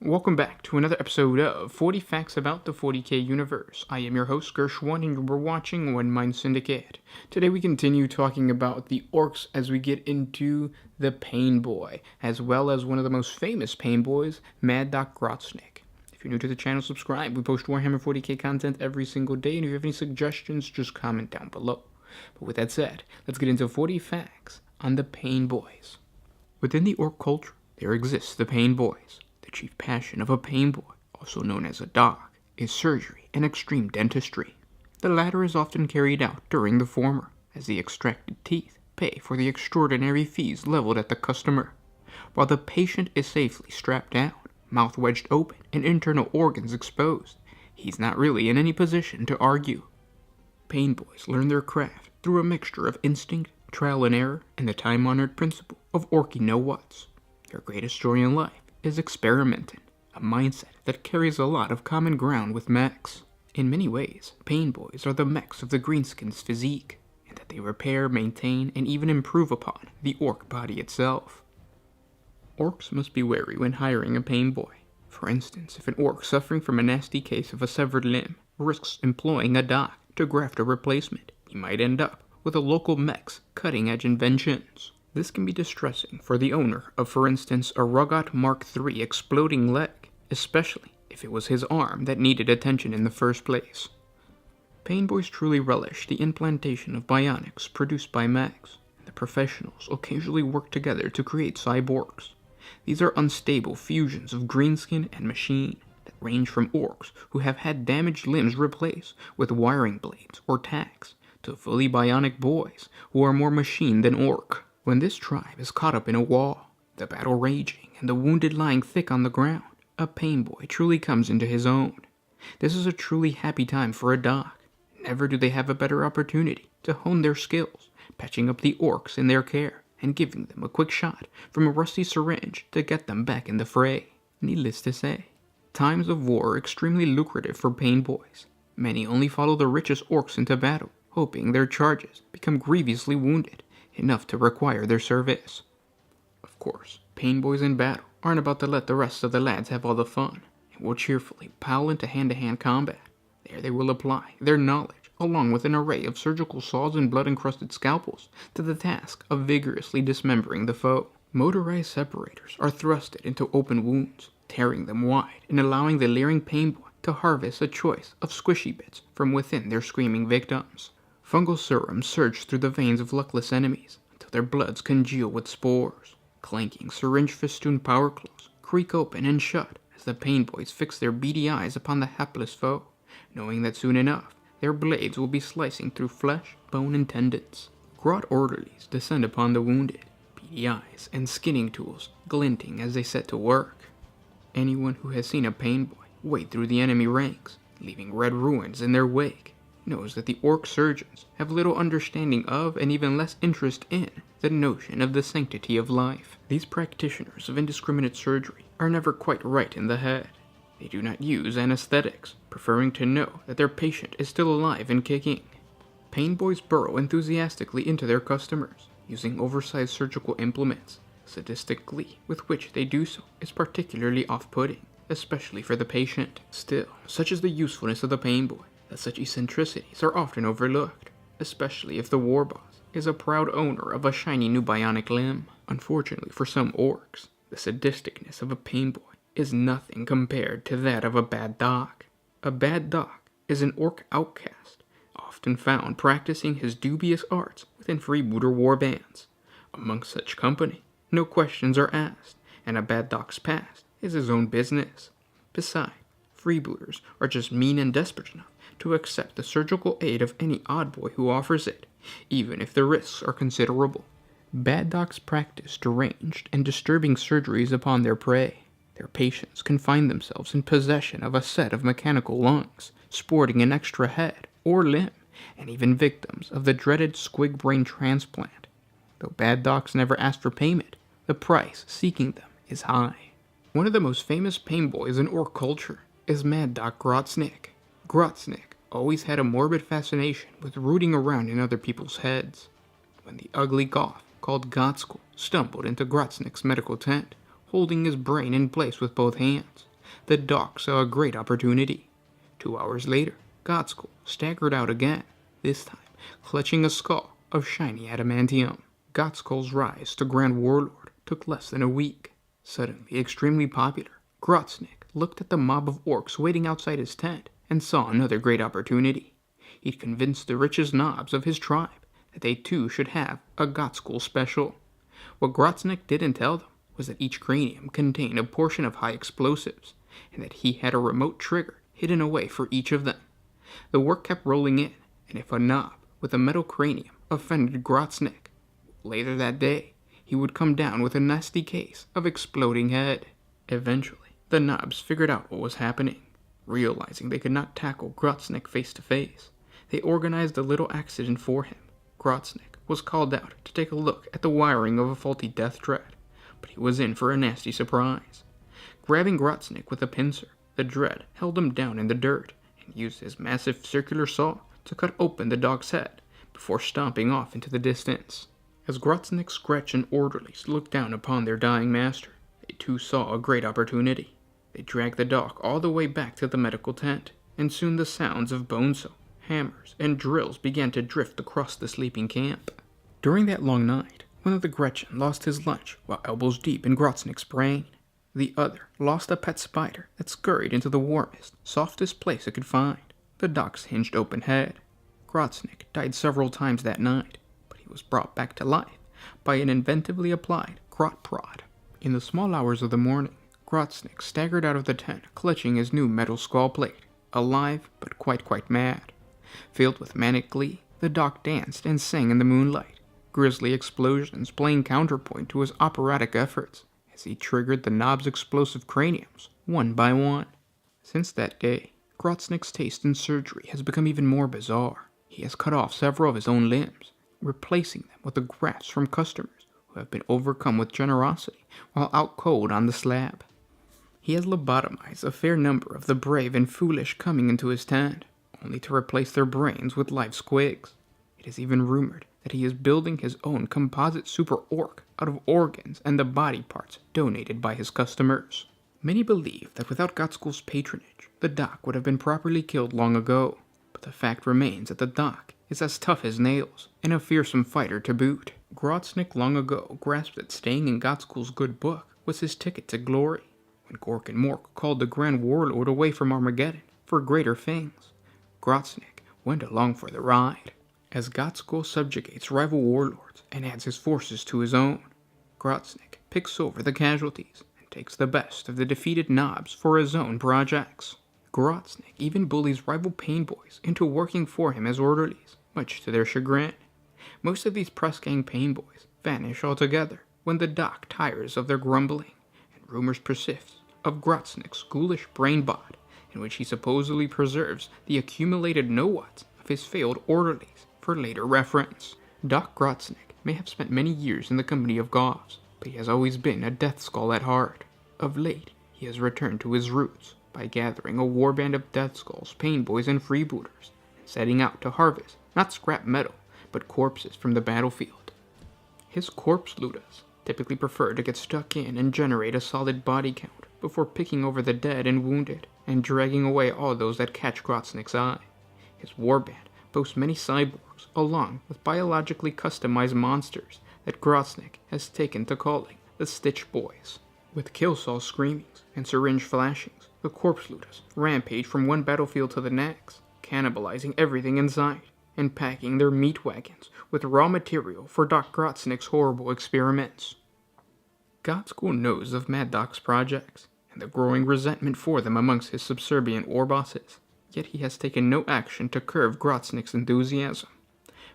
Welcome back to another episode of 40 Facts About the 40K Universe. I am your host, Gershwan, and you're watching One Mind Syndicate. Today we continue talking about the orcs as we get into the Painboy, as well as one of the most famous Painboys, Mad Doc Grotsnik. If you're new to the channel, subscribe. We post Warhammer 40K content every single day, and if you have any suggestions, just comment down below. But with that said, let's get into 40 facts on the Painboys. Within the orc culture, there exists the Painboys. The chief passion of a painboy, also known as a doc, is surgery and extreme dentistry. The latter is often carried out during the former, as the extracted teeth pay for the extraordinary fees leveled at the customer. While the patient is safely strapped down, mouth wedged open, and internal organs exposed, he's not really in any position to argue. Painboys learn their craft through a mixture of instinct, trial and error, and the time-honored principle of orky know-whats. Their greatest joy in life is experimenting, a mindset that carries a lot of common ground with mechs. In many ways, Painboys are the mechs of the greenskin's physique, in that they repair, maintain, and even improve upon the orc body itself. Orcs must be wary when hiring a Painboy. For instance, if an orc suffering from a nasty case of a severed limb risks employing a doc to graft a replacement, he might end up with a local mech's cutting-edge inventions. This can be distressing for the owner of, for instance, a Rugot Mark III exploding leg, especially if it was his arm that needed attention in the first place. Painboys truly relish the implantation of bionics produced by mechs, and the professionals occasionally work together to create cyborgs. These are unstable fusions of greenskin and machine that range from orcs who have had damaged limbs replaced with wiring blades or tacks, to fully bionic boys who are more machine than orc. When this tribe is caught up in a wall, the battle raging, and the wounded lying thick on the ground, a Painboy truly comes into his own. This is a truly happy time for a doc. Never do they have a better opportunity to hone their skills, patching up the orcs in their care, and giving them a quick shot from a rusty syringe to get them back in the fray. Needless to say, times of war are extremely lucrative for Painboys. Many only follow the richest orcs into battle, hoping their charges become grievously wounded, enough to require their service. Of course, Painboys in battle aren't about to let the rest of the lads have all the fun, and will cheerfully pile into hand-to-hand combat. There they will apply their knowledge, along with an array of surgical saws and blood-encrusted scalpels, to the task of vigorously dismembering the foe. Motorized separators are thrusted into open wounds, tearing them wide and allowing the leering Painboy to harvest a choice of squishy bits from within their screaming victims. Fungal serum surge through the veins of luckless enemies until their bloods congeal with spores. Clanking syringe-festooned power claws creak open and shut as the Painboys fix their beady eyes upon the hapless foe, knowing that soon enough their blades will be slicing through flesh, bone, and tendons. Grot orderlies descend upon the wounded, beady eyes and skinning tools glinting as they set to work. Anyone who has seen a Painboy wade through the enemy ranks, leaving red ruins in their wake, knows that the orc surgeons have little understanding of and even less interest in the notion of the sanctity of life. These practitioners of indiscriminate surgery are never quite right in the head. They do not use anesthetics, preferring to know that their patient is still alive and kicking. Painboys burrow enthusiastically into their customers, using oversized surgical implements. Sadistic glee with which they do so is particularly off-putting, especially for the patient. Still, such is the usefulness of the Painboy, that such eccentricities are often overlooked, especially if the Warboss is a proud owner of a shiny new bionic limb. Unfortunately for some orcs, the sadisticness of a Painboy is nothing compared to that of a bad doc. A bad doc is an orc outcast, often found practicing his dubious arts within freebooter warbands. Among such company, no questions are asked, and a bad doc's past is his own business. Besides, freebooters are just mean and desperate enough to accept the surgical aid of any odd boy who offers it, even if the risks are considerable. Bad docs practice deranged and disturbing surgeries upon their prey. Their patients can find themselves in possession of a set of mechanical lungs, sporting an extra head or limb, and even victims of the dreaded squig brain transplant. Though bad docs never ask for payment, the price seeking them is high. One of the most famous Painboys in orc culture is Mad Doc Grotsnik. Grotsnik always had a morbid fascination with rooting around in other people's heads. When the ugly goth called Gotskul stumbled into Grotsnik's medical tent, holding his brain in place with both hands, The Doc saw a great opportunity. 2 hours later, Grotsnik staggered out again, this time clutching a skull of shiny adamantium. Grotsnik's rise to Grand Warlord took less than a week. Suddenly extremely popular, Grotsnik looked at the mob of orcs waiting outside his tent and saw another great opportunity. He'd convinced the richest knobs of his tribe that they too should have a Grotsnik special. What Grotsnik didn't tell them was that each cranium contained a portion of high explosives, and that he had a remote trigger hidden away for each of them. The work kept rolling in, and if a knob with a metal cranium offended Grotsnik, later that day he would come down with a nasty case of exploding head. Eventually, the knobs figured out what was happening. Realizing they could not tackle Grotsnik face to face, they organized a little accident for him. Grotsnik was called out to take a look at the wiring of a faulty death dread, but he was in for a nasty surprise. Grabbing Grotsnik with a pincer, the dread held him down in the dirt and used his massive circular saw to cut open the dog's head before stomping off into the distance. As Grotsnik's Gretchen orderlies looked down upon their dying master, they too saw a great opportunity. They dragged the dog all the way back to the medical tent, and soon the sounds of bonesaw, hammers, and drills began to drift across the sleeping camp. During that long night, one of the Gretchen lost his lunch while elbows deep in Grotsnik's brain. The other lost a pet spider that scurried into the warmest, softest place it could find, the doc's hinged open head. Grotsnik died several times that night, but he was brought back to life by an inventively applied grot prod. In the small hours of the morning, Grotsnik staggered out of the tent clutching his new metal skull plate, alive but quite mad. Filled with manic glee, the doc danced and sang in the moonlight, grisly explosions playing counterpoint to his operatic efforts as he triggered the knob's explosive craniums one by one. Since that day, Grotsnik's taste in surgery has become even more bizarre. He has cut off several of his own limbs, replacing them with the grafts from customers who have been overcome with generosity while out cold on the slab. He has lobotomized a fair number of the brave and foolish coming into his tent, only to replace their brains with live squigs. It is even rumored that he is building his own composite super orc out of organs and the body parts donated by his customers. Many believe that without Grotsnik's patronage, the doc would have been properly killed long ago, but the fact remains that the doc is as tough as nails and a fearsome fighter to boot. Grotsnik long ago grasped that staying in Grotsnik's good book was his ticket to glory. When Gork and Mork called the Grand Warlord away from Armageddon for greater things, Grotsnik went along for the ride. As Grotsnik subjugates rival warlords and adds his forces to his own, Grotsnik picks over the casualties and takes the best of the defeated knobs for his own projects. Grotsnik even bullies rival Painboys into working for him as orderlies, much to their chagrin. Most of these press gang Painboys vanish altogether when the doc tires of their grumbling, and rumors persist of Grotsnik's ghoulish brain bot, in which he supposedly preserves the accumulated know-whats of his failed orderlies for later reference. Doc Grotsnik may have spent many years in the company of Goths, but he has always been a death skull at heart. Of late, he has returned to his roots by gathering a warband of death skulls, painboys, and freebooters, and setting out to harvest not scrap metal, but corpses from the battlefield. His corpse looters typically prefer to get stuck in and generate a solid body count before picking over the dead and wounded, and dragging away all those that catch Grotsnik's eye. His warband boasts many cyborgs, along with biologically customized monsters that Grotsnik has taken to calling the Stitch Boys. With kill saw screamings and syringe flashings, the corpse looters rampage from one battlefield to the next, cannibalizing everything in sight, and packing their meat wagons with raw material for Doc Grotsnik's horrible experiments. Grotsnik knows of Mad Doc's projects, and the growing resentment for them amongst his subservient warbosses, yet he has taken no action to curb Grotsnik's enthusiasm.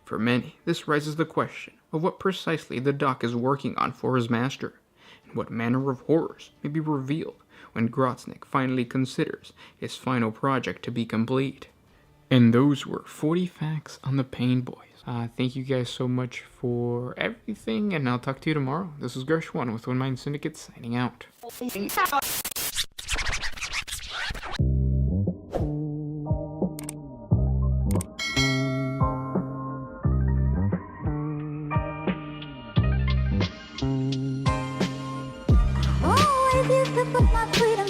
For many, this raises the question of what precisely the doc is working on for his master, and what manner of horrors may be revealed when Grotsnik finally considers his final project to be complete. And those were 40 facts on the Painboys. Thank you guys so much for everything, and I'll talk to you tomorrow. This is Gershwan with One Mind Syndicate signing out. Oh, if you could put my freedom